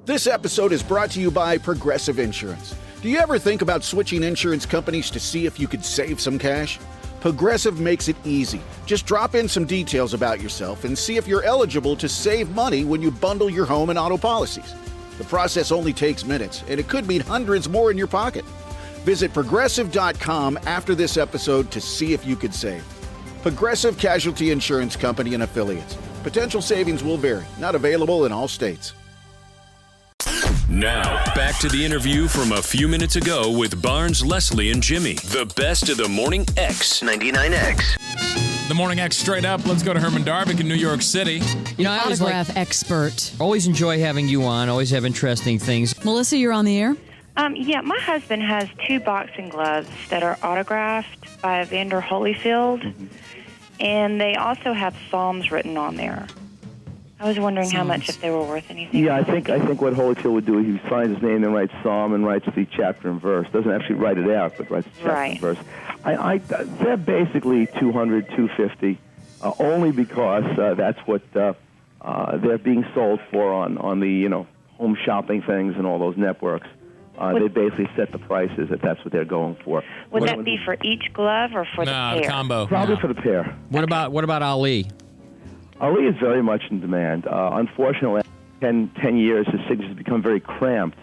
This episode is brought to you by Progressive Insurance. Do you ever think about switching insurance companies to see if you could save some cash? Progressive makes it easy. Just drop in some details about yourself and see if you're eligible to save money when you bundle your home and auto policies. The process only takes minutes, and it could mean hundreds more in your pocket. Visit Progressive.com after this episode to see if you could save. Progressive Casualty Insurance Company and Affiliates. Potential savings will vary. Not available in all states. Now, back to the interview from a few minutes ago with Barnes, Leslie, and Jimmy. The best of the Morning X. 99X. The Morning X straight up. Let's go to Herman Darvig in New York City. You know, I always expert. Always enjoy having you on. Always have interesting things. Melissa, you're on the air. Yeah, my husband has 2 boxing gloves that are autographed by Evander Holyfield, and they also have Psalms written on there. I was wondering how much, if they were worth anything. Yeah, I think what Holyfield would do, he signs his name and writes Psalm and writes the chapter and verse. Doesn't actually write it out, but writes the chapter and verse. They're basically $200, $250, only because that's what they're being sold for on the home shopping things and all those networks. They basically set the prices if that's what they're going for. Would that be for each glove or for the pair? The combo. Probably for the pair. What about Ali? Ali is very much in demand. Unfortunately, 10 years, his signature's become very cramped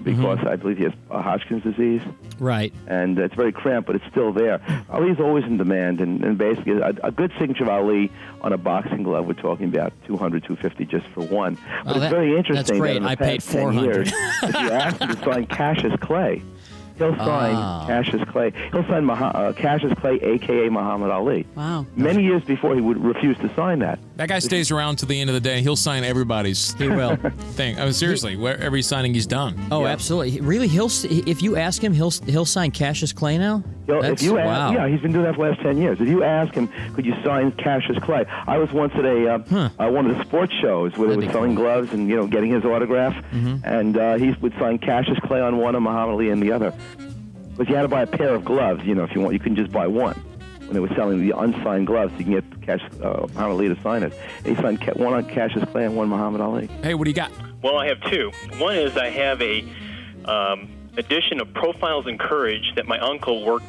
because I believe he has Hodgkin's disease. Right. And it's very cramped, but it's still there. Ali's always in demand, and basically a good signature of Ali on a boxing glove, we're talking about $200, $250 just for one. But it's very interesting. That's great. That in the I paid past 10 years, $400. if you ask him to sign Cassius Clay, he'll sign Cassius Clay. He'll sign Cassius Clay, a.k.a. Muhammad Ali. Wow. Many years before, he would refuse to sign that. That guy stays around to the end of the day. He'll sign everybody's He will. thing. I mean, seriously, every signing he's done. Oh, absolutely. Really, if you ask him, he'll sign Cassius Clay now? If you ask, yeah, he's been doing that for the last 10 years. If you ask him, could you sign Cassius Clay? I was once at one of the sports shows where they were selling gloves and getting his autograph, and he would sign Cassius Clay on one and Muhammad Ali on the other. But you had to buy a pair of gloves, if you want. You couldn't just buy one. When they were selling the unsigned gloves, you can get Muhammad Ali to sign it. And he signed one on Cassius Clay and one Muhammad Ali. Hey, what do you got? Well, I have 2. One is I have a edition of Profiles in Courage that my uncle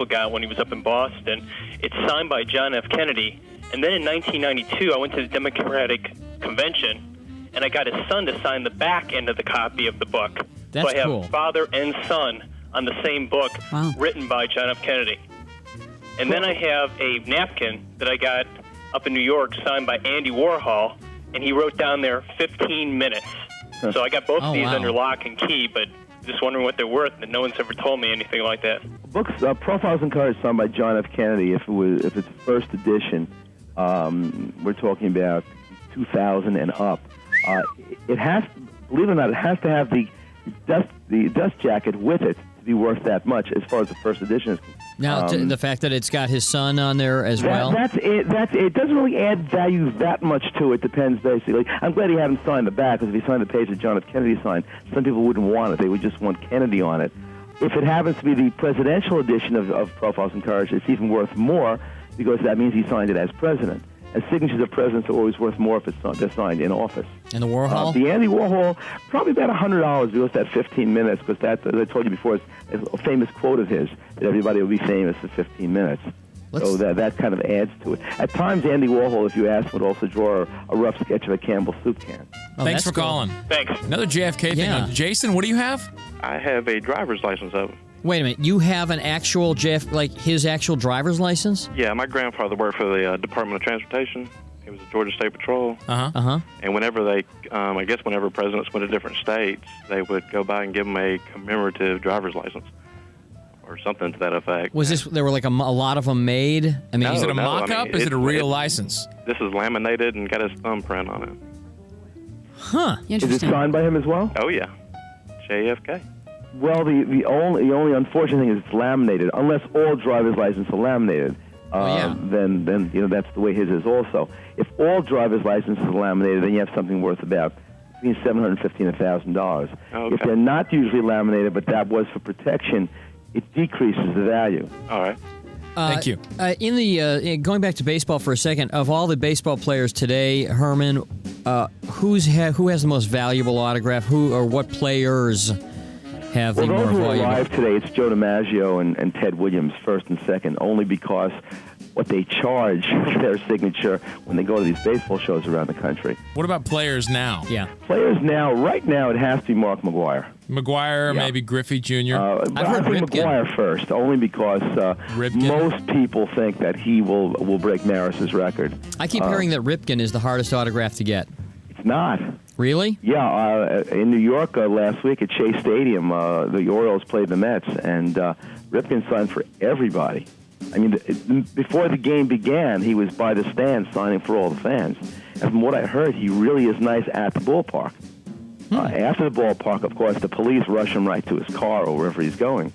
got when he was up in Boston. It's signed by John F. Kennedy. And then in 1992, I went to the Democratic Convention, and I got his son to sign the back end of the copy of the book. That's so I have cool. father and son on the same book, written by John F. Kennedy. And then I have a napkin that I got up in New York signed by Andy Warhol, and he wrote down there 15 minutes. So I got both of these under lock and key, but just wondering what they're worth, and no one's ever told me anything like that. Books, Profiles in Courage, signed by John F. Kennedy, if it's first edition, we're talking about 2000 and up. It has, believe it or not, it has to have the dust jacket with it to be worth that much as far as the first edition is concerned. Now, the fact that it's got his son on there as well? That's it. It doesn't really add value that much to it. Depends, basically. I'm glad he hadn't signed the back, because if he signed the page that John F. Kennedy signed, some people wouldn't want it. They would just want Kennedy on it. If it happens to be the presidential edition of Profiles in Courage, it's even worth more, because that means he signed it as president. And signatures of presidents are always worth more if they're signed in office. And the Warhol? The Andy Warhol, probably about $100 because that 15 minutes, because that, as I told you before, is a famous quote of his, that everybody will be famous for 15 minutes. So that kind of adds to it. At times, Andy Warhol, if you ask, would also draw a rough sketch of a Campbell soup can. Thanks for calling. Thanks. Another JFK thing. Jason, what do you have? I have a driver's license of it. Wait a minute. You have an actual his actual driver's license? Yeah, my grandfather worked for the Department of Transportation. He was a Georgia State Patrol. And whenever whenever presidents went to different states, they would go by and give them a commemorative driver's license or something to that effect. There were a lot of them made? I mean, is it a mock-up? Is it a real license? This is laminated and got his thumbprint on it. Huh. Is it signed by him as well? Oh, yeah. JFK. Well, the only unfortunate thing is it's laminated. Unless all driver's licenses are laminated, then that's the way his is also. If all driver's licenses are laminated, then you have something worth about between $750 and $1,000. Okay. If they're not usually laminated, but that was for protection, it decreases the value. All right. Thank you. Going back to baseball for a second, of all the baseball players today, Herman, who has the most valuable autograph? Who or what players have the more those who valuable? arrived today, it's Joe DiMaggio and Ted Williams, first and second, only because what they charge for their signature when they go to these baseball shows around the country. What about players now? Yeah. Players now, right now, it has to be Mark McGwire. McGwire, maybe Griffey Jr. I've heard McGwire first, only because most people think that he will break Maris's record. I keep hearing that Ripken is the hardest autograph to get. It's not. Really? Yeah, in New York last week at Shea Stadium, the Orioles played the Mets, and Ripken signed for everybody. I mean, before the game began, he was by the stands signing for all the fans. And from what I heard, he really is nice at the ballpark. After the ballpark, of course, the police rush him right to his car or wherever he's going.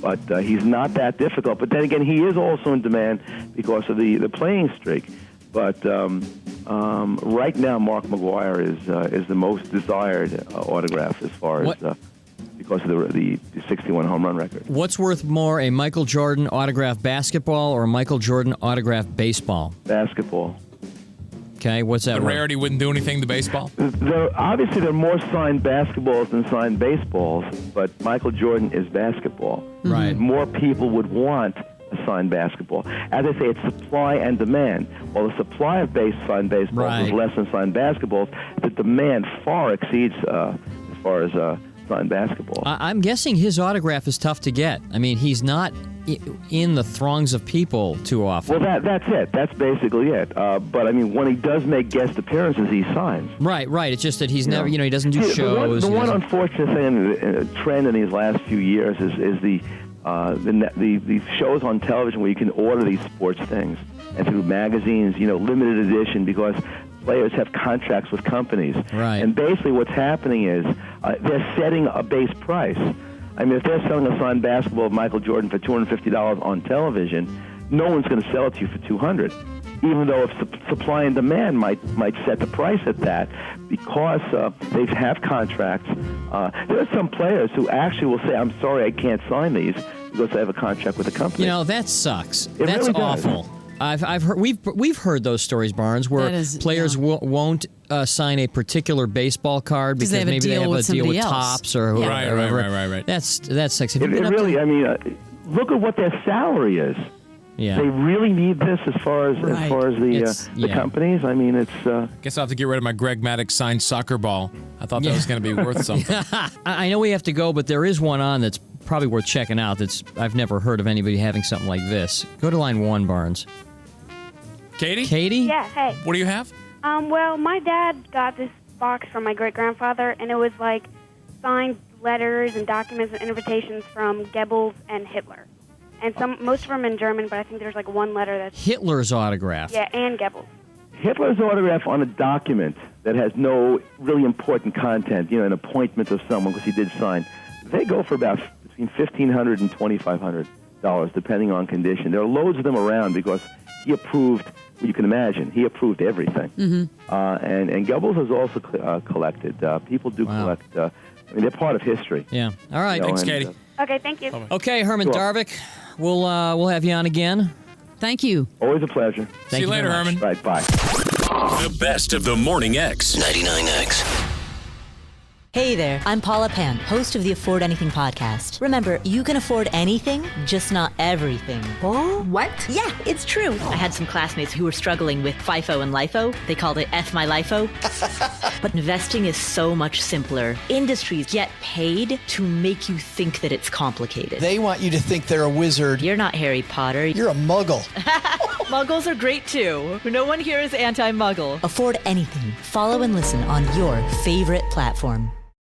But he's not that difficult. But then again, he is also in demand because of the playing streak. But right now, Mark McGwire is the most desired autograph as far as because of the 61 home run record. What's worth more, a Michael Jordan autographed basketball or a Michael Jordan autographed baseball? Basketball. Okay, what's that? The rarity wouldn't do anything to baseball? Obviously, there are more signed basketballs than signed baseballs, but Michael Jordan is basketball. Right. More people would want a signed basketball. As I say, it's supply and demand. While the supply of signed baseballs is less than signed basketballs, the demand far exceeds as far as signed basketball. I'm guessing his autograph is tough to get. I mean, he's not in the throngs of people too often. Well, that's it. That's basically it. But, I mean, when he does make guest appearances, he signs. Right. It's just that he's never, he doesn't do shows. The one unfortunate thing, trend in these last few years is the shows on television where you can order these sports things. And through magazines, limited edition, because players have contracts with companies. Right. And basically what's happening is they're setting a base price. I mean, if they're selling a signed basketball of Michael Jordan for $250 on television, no one's going to sell it to you for $200. Even though if supply and demand might set the price at that, because they have contracts. There are some players who actually will say, "I'm sorry, I can't sign these because I have a contract with the company." That sucks. It That's really awful. Does. I've heard we've heard those stories, Barnes, where players won't sign a particular baseball card because maybe they have a deal with Topps or whoever. Right. That's sexy. It really, I mean, look at what their salary is. Yeah. They really need this as far as the companies. I mean, it's. Guess I'll have to get rid of my Greg Maddux signed soccer ball. I thought that was going to be worth something. I know we have to go, but there is one on that's probably worth checking out. I've never heard of anybody having something like this. Go to line 1, Barnes. Katie? Yeah, hey. What do you have? Well, my dad got this box from my great-grandfather, and it was like signed letters and documents and invitations from Goebbels and Hitler. And most of them in German, but I think there's like one letter that's... Hitler's autograph. Yeah, and Goebbels. Hitler's autograph on a document that has no really important content, an appointment of someone, because he did sign, they go for about between $1,500 and $2,500, depending on condition. There are loads of them around because he approved... You can imagine, he approved everything. Mm-hmm. And Goebbels has also collected. People do collect. I mean, they're part of history. Yeah. All right. Thanks, Katie. Okay, thank you. Okay, Herman Darvig, we'll have you on again. Thank you. Always a pleasure. See you later, Herman. Right, bye. The best of the Morning X. 99X. Hey there, I'm Paula Pan, host of the Afford Anything podcast. Remember, you can afford anything, just not everything. Oh? What? Yeah, it's true. I had some classmates who were struggling with FIFO and LIFO. They called it F my LIFO. But investing is so much simpler. Industries get paid to make you think that it's complicated. They want you to think they're a wizard. You're not Harry Potter. You're a muggle. Muggles are great too. No one here is anti-muggle. Afford Anything. Follow and listen on your favorite platform.